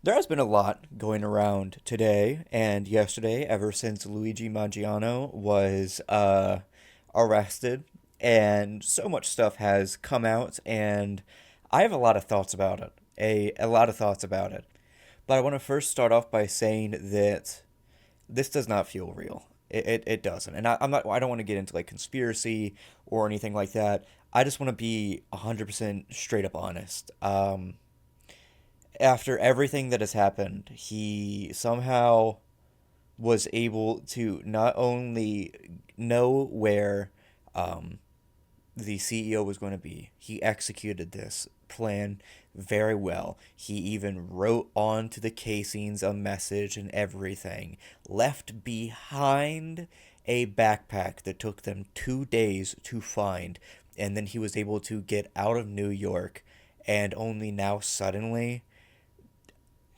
There has been a lot going around today and yesterday ever since Luigi Mangione was arrested, and so much stuff has come out, and I have a lot of thoughts about it. A lot of thoughts about it. But I want to first start off by saying that this does not feel real. It doesn't. And I don't want to get into like conspiracy or anything like that. I just want to be 100% straight up honest. After everything that has happened, he somehow was able to not only know where um, the CEO was going to be, he executed this plan very well. He even wrote onto the casings a message and everything, left behind a backpack that took them 2 days to find, and then he was able to get out of New York, and only now suddenly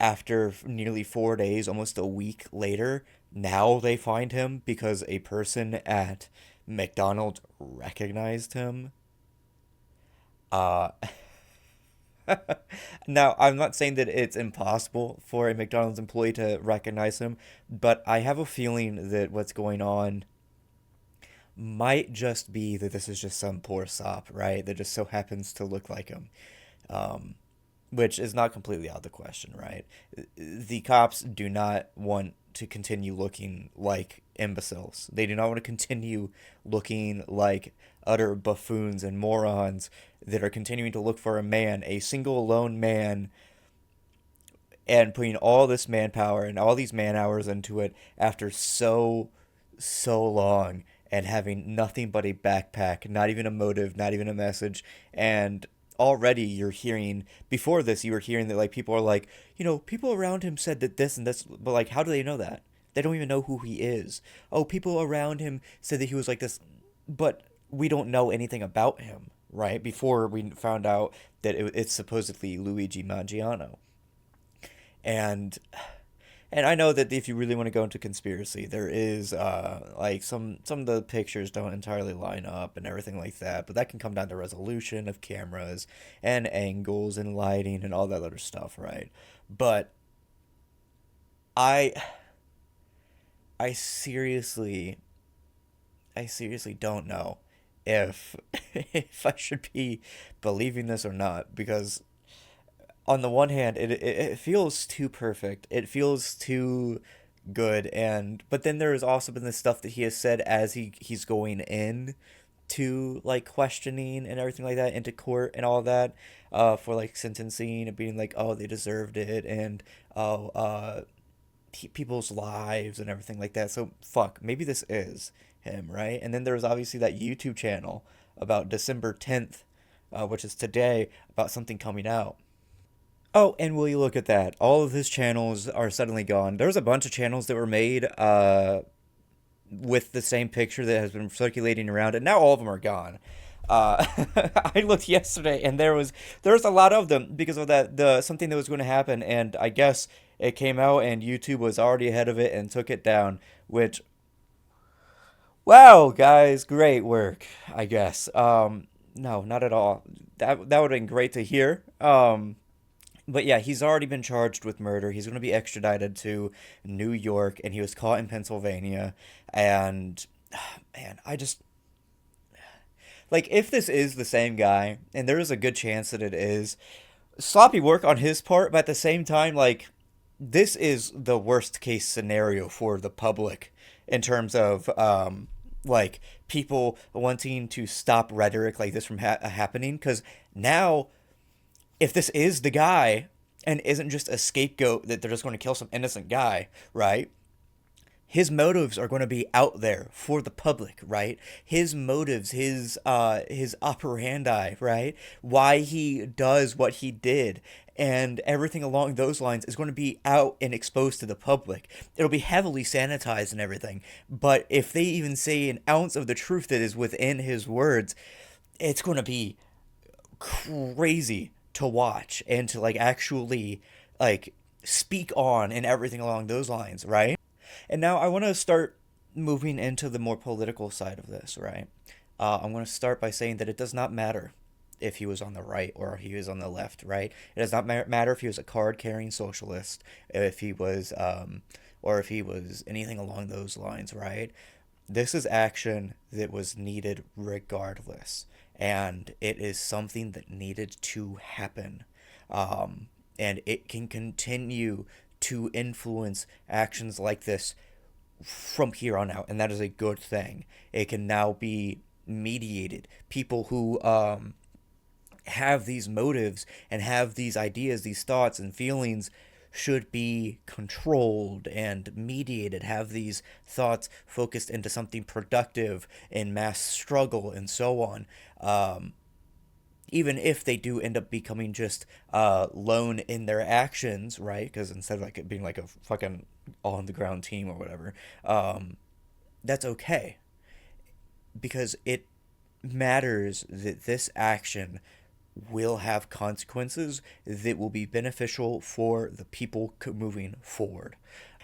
after nearly 4 days, almost a week later, now they find him because a person at McDonald's recognized him. Uh, Now, I'm not saying that it's impossible for a McDonald's employee to recognize him, but I have a feeling that what's going on might just be that this is just some poor sop, right? That just so happens to look like him. Um, which is not completely out of the question, right? The cops do not want to continue looking like imbeciles. They do not want to continue looking like utter buffoons and morons that are continuing to look for a man, a single lone man, and putting all this manpower and all these man hours into it after so long and having nothing but a backpack, not even a motive, not even a message. And already you're hearing, before this you were hearing that like people are like, people around him said that this and this, but like how do they know that? They don't even know who he is. Oh, people around him said that he was like this, but we don't know anything about him, right? Before we found out that it's supposedly Luigi Mangiano. And I know that if you really want to go into conspiracy, there is like some of the pictures don't entirely line up and everything like that, but that can come down to resolution of cameras and angles and lighting and all that other stuff, right? But I I seriously I seriously don't know if if I should be believing this or not, because on the one hand, it feels too perfect. It feels too good, and but then there has also been the stuff that he has said as he's going in to like questioning and everything like that into court and all that, for like sentencing and being like, oh, they deserved it, and oh, people's lives and everything like that. So fuck, maybe this is him, right? And then there's obviously that YouTube channel about December 10th, which is today, about something coming out. Oh, and will you look at that? All of his channels are suddenly gone. There's a bunch of channels that were made with the same picture that has been circulating around, and now all of them are gone. Uh, I looked yesterday, and there was a lot of them because of that the something that was going to happen, and I guess it came out, and YouTube was already ahead of it and took it down. Which, wow, guys, great work, I guess. No, not at all. That would have been great to hear. But yeah, he's already been charged with murder. He's going to be extradited to New York, and he was caught in Pennsylvania. And man, I just like, if this is the same guy, and there is a good chance that it is, sloppy work on his part, but at the same time, like, this is the worst case scenario for the public in terms of like people wanting to stop rhetoric like this from happening, because now if this is the guy and isn't just a scapegoat that they're just going to kill some innocent guy, right? His motives are going to be out there for the public, right? His motives, his operandi, right? Why he does what he did, and everything along those lines is going to be out and exposed to the public. It'll be heavily sanitized and everything, but if they even say an ounce of the truth that is within his words, it's going to be crazy to watch and to like actually like speak on and everything along those lines, right? And now I want to start moving into the more political side of this, right? I'm going to start by saying that it does not matter if he was on the right or he was on the left, right? It does not matter if he was a card carrying socialist, if he was, or if he was anything along those lines, right? This is action that was needed regardless, and it is something that needed to happen. And it can continue to influence actions like this from here on out, and that is a good thing. It can now be mediated. People who have these motives and have these ideas, these thoughts and feelings should be controlled and mediated, have these thoughts focused into something productive in mass struggle and so on. Even if they do end up becoming just lone in their actions, right? Because instead of like it being like a fucking on the ground team or whatever, that's okay because it matters that this action will have consequences that will be beneficial for the people moving forward.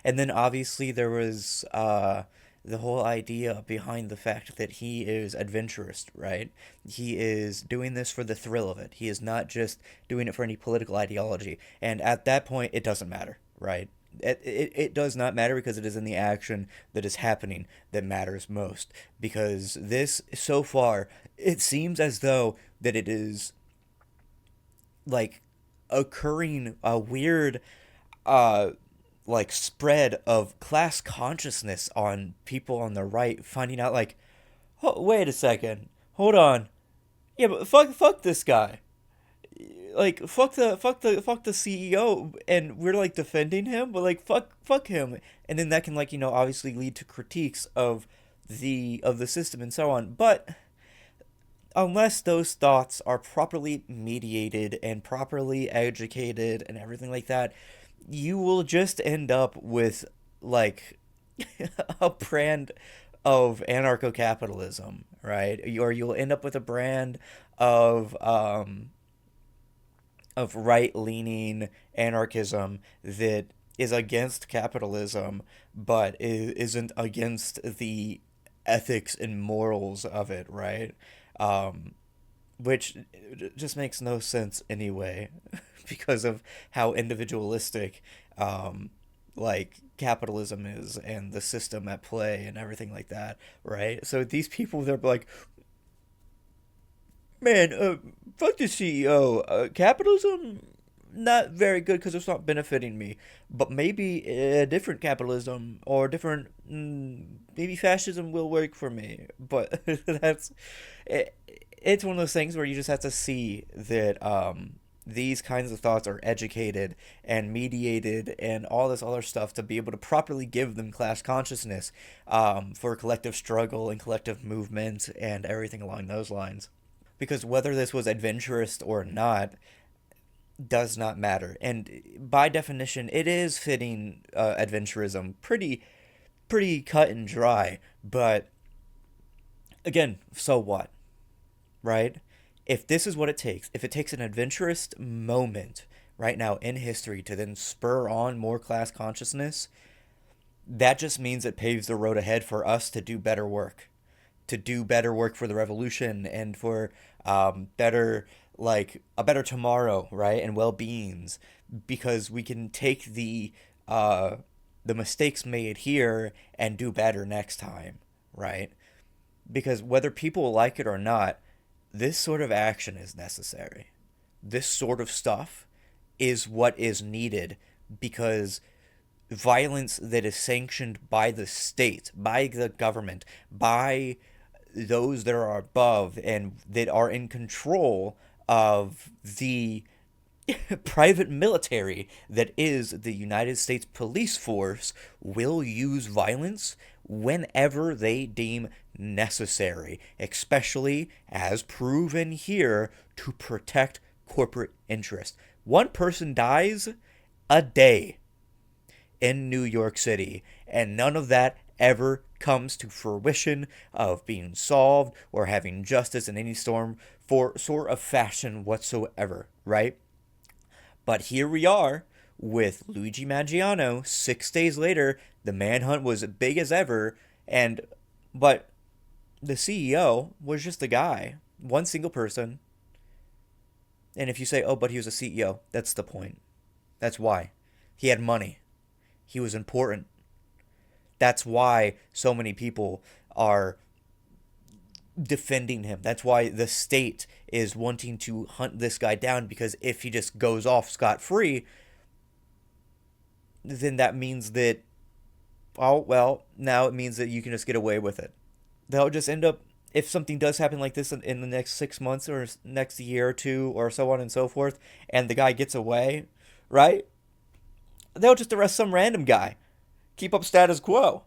And then obviously there was the whole idea behind the fact that he is adventurous, right? He is doing this for the thrill of it. He is not just doing it for any political ideology. And at that point, it doesn't matter, right? It does not matter because it is in the action that is happening that matters most. Because this, so far, it seems as though that it is like occurring a weird uh like spread of class consciousness on people on the right finding out like, oh, wait a second, hold on, yeah, but fuck this guy, like fuck the CEO, and we're like defending him, but like fuck him, and then that can like obviously lead to critiques of the system and so on, but unless those thoughts are properly mediated and properly educated and everything like that, you will just end up with like a brand of anarcho-capitalism, right? Or you'll end up with a brand of right-leaning anarchism that is against capitalism but isn't against the ethics and morals of it, right? Um, which just makes no sense anyway because of how individualistic like capitalism is and the system at play and everything like that, right? So these people, they're like, man, fuck the CEO. Capitalism not very good because it's not benefiting me. But maybe a different capitalism or different, maybe fascism will work for me. But that's it. It's one of those things where you just have to see that these kinds of thoughts are educated and mediated and all this other stuff to be able to properly give them class consciousness for collective struggle and collective movement and everything along those lines. Because whether this was adventurous or not does not matter. And by definition, it is fitting adventurism pretty cut and dry. But again, so what, right? If this is what it takes, if it takes an adventurous moment right now in history to then spur on more class consciousness, that just means it paves the road ahead for us to do better work, to do better work for the revolution and for better, like a better tomorrow, right? And well-beings, because we can take the mistakes made here and do better next time, right? Because whether people like it or not, this sort of action is necessary. This sort of stuff is what is needed because violence that is sanctioned by the state, by the government, by those that are above and that are in control of the private military that is the United States police force will use violence whenever they deem necessary, especially as proven here to protect corporate interest. One person dies a day in New York City, and none of that ever comes to fruition of being solved or having justice in any storm for sort of fashion whatsoever, right? But here we are with Luigi Mangione 6 days later. The manhunt was big as ever, and but the CEO was just a guy, one single person And if you say, oh, but he was a CEO, that's the point. That's why. He had money. He was important. That's why so many people are defending him. That's why the state is wanting to hunt this guy down, because if he just goes off scot free, then that means that, oh, well, now it means that you can just get away with it. They'll just end up, if something does happen like this in the next 6 months or next year or two or so on and so forth, and the guy gets away, right? They'll just arrest some random guy, keep up status quo,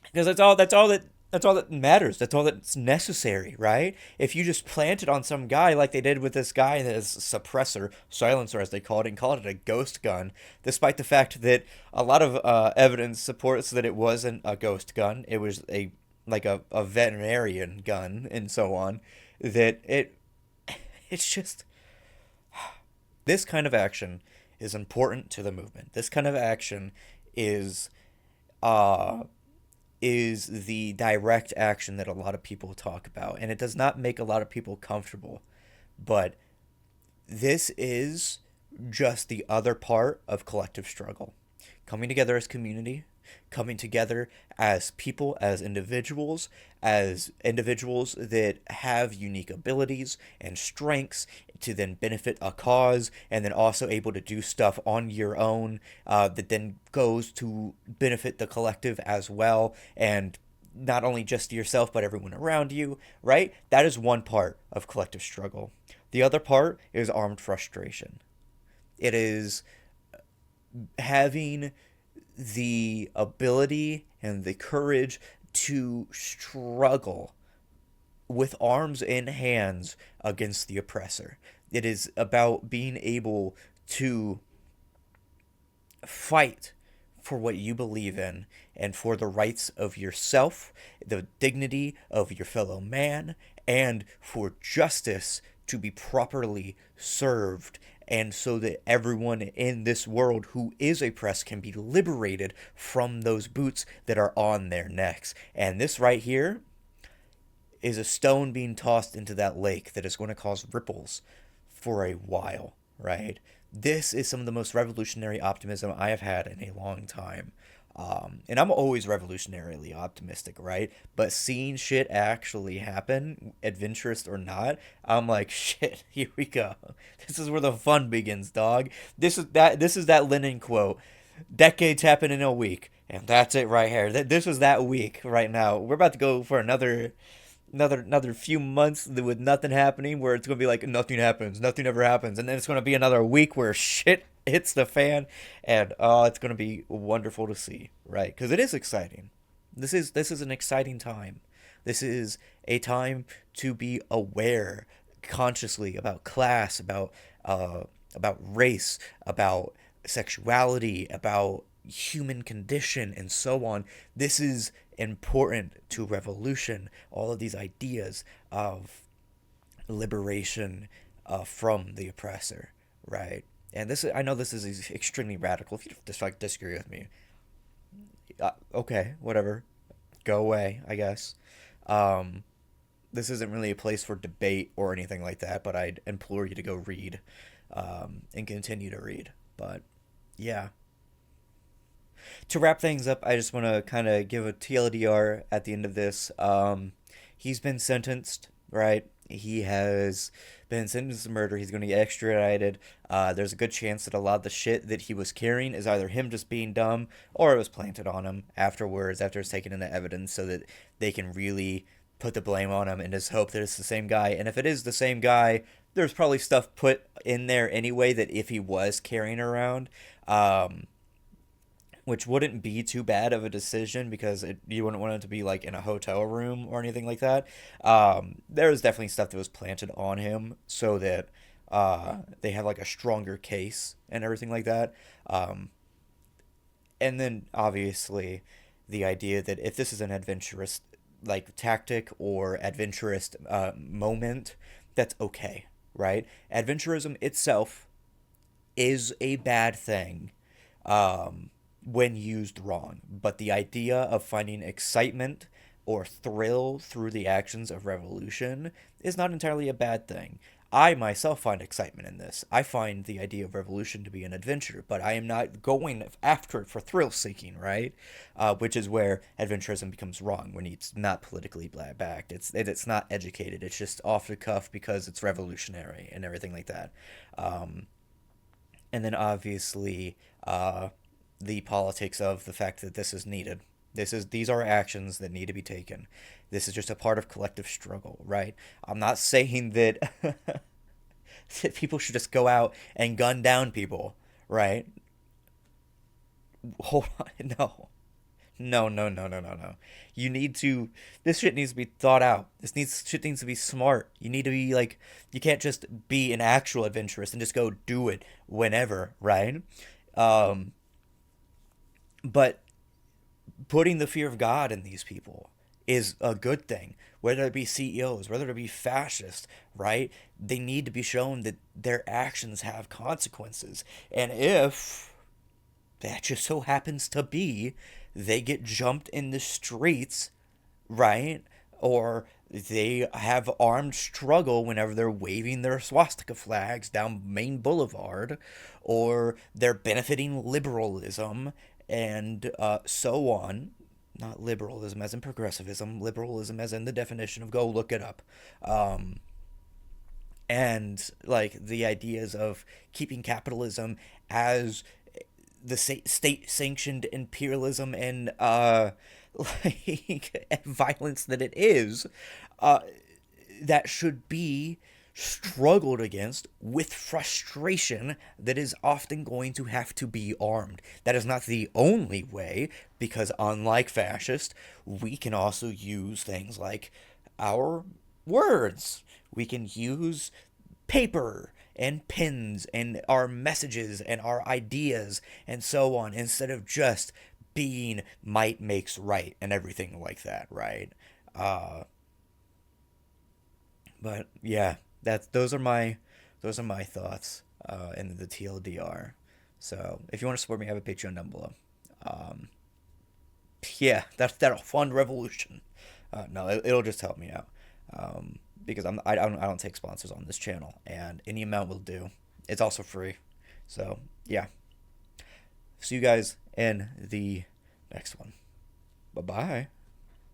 because that's all that matters. That's all that's necessary, right? If you just plant it on some guy like they did with this guy, this suppressor, silencer as they called it, and called it a ghost gun, despite the fact that a lot of evidence supports that it wasn't a ghost gun. It was a veterinarian gun and so on. That it's just, this kind of action is important to the movement. This kind of action is uh is the direct action that a lot of people talk about, and it does not make a lot of people comfortable. But this is just the other part of collective struggle. Coming together as community, coming together as individuals that have unique abilities and strengths to then benefit a cause, and then also able to do stuff on your own that then goes to benefit the collective as well, and not only just yourself but everyone around you, right? That is one part of collective struggle. The other part is armed frustration. It is having the ability and the courage to struggle with arms and hands against the oppressor. It is about being able to fight for what you believe in and for the rights of yourself, the dignity of your fellow man, and for justice to be properly served, and so that everyone in this world who is oppressed can be liberated from those boots that are on their necks. And this right here is a stone being tossed into that lake that is going to cause ripples for a while, right? This is some of the most revolutionary optimism I have had in a long time. And I'm always revolutionarily optimistic, right? But seeing shit actually happen, adventurous or not, I'm like, shit, here we go. This is where the fun begins, dog. This is that Lenin quote. Decades happen in a week, and that's it right here. This was that week right now. We're about to go for another few months with nothing happening, where it's gonna be like nothing happens, nothing ever happens, and then it's gonna be another week where shit hits the fan, and it's gonna be wonderful to see, right? Because it is exciting. This is an exciting time. This is a time to be aware consciously about class, about race, about sexuality, about human condition, and so on. This is important to revolution. All of these ideas of liberation from the oppressor, right? And I know this is extremely radical. If you just like disagree with me, okay, whatever, go away, I guess. Um, this isn't really a place for debate or anything like that, but I'd implore you to go read and continue to read. But yeah, to wrap things up, I just want to kind of give a TLDR at the end of this. He's been sentenced, right? He has been sentenced to murder. He's going to get extradited. There's a good chance that a lot of the shit that he was carrying is either him just being dumb, or it was planted on him afterwards, after it's taken into evidence, so that they can really put the blame on him and just hope that it's the same guy. And if it is the same guy, there's probably stuff put in there anyway that if he was carrying around, um, which wouldn't be too bad of a decision, because you wouldn't want it to be like in a hotel room or anything like that. There was definitely stuff that was planted on him so that they have like a stronger case and everything like that. Um, and then obviously the idea that if this is an adventurous like tactic or adventurous moment, that's okay, right? Adventurism itself is a bad thing when used wrong. But the idea of finding excitement or thrill through the actions of revolution is not entirely a bad thing. I myself find excitement in this. I find the idea of revolution to be an adventure, but I am not going after it for thrill seeking, right? Which is where adventurism becomes wrong when it's not politically backed. It's not educated. It's just off the cuff because it's revolutionary and everything like that. Um, and then obviously the politics of the fact that this is needed. These are actions that need to be taken. This is just a part of collective struggle, right? I'm not saying that, that people should just go out and gun down people, right? Hold on, no. No, no, no, no, no, no. You need to. This shit needs to be thought out. Shit needs to be smart. You need to be like. You can't just be an actual adventurous and just go do it whenever, right? Um, but putting the fear of God in these people is a good thing. Whether it be CEOs, whether it be fascists, right? They need to be shown that their actions have consequences. And if that just so happens to be they get jumped in the streets, right? Or they have armed struggle whenever they're waving their swastika flags down Main Boulevard, or they're benefiting liberalism and so on. Not liberalism as in progressivism, liberalism as in the definition of go look it up. And like the ideas of keeping capitalism as the state sanctioned imperialism and like violence that it is, uh, that should be struggled against with frustration that is often going to have to be armed. That is not the only way, because unlike fascists, we can also use things like our words. We can use paper and pens and our messages and our ideas and so on, instead of just being might makes right and everything like that, right? Uh, but yeah, that's those are my thoughts in the TLDR. So if you want to support me, I have a Patreon down below. Um, yeah, that'll fund revolution. No, it'll just help me out. Because I don't take sponsors on this channel, and any amount will do. It's also free. So yeah, see you guys in the next one. Bye bye.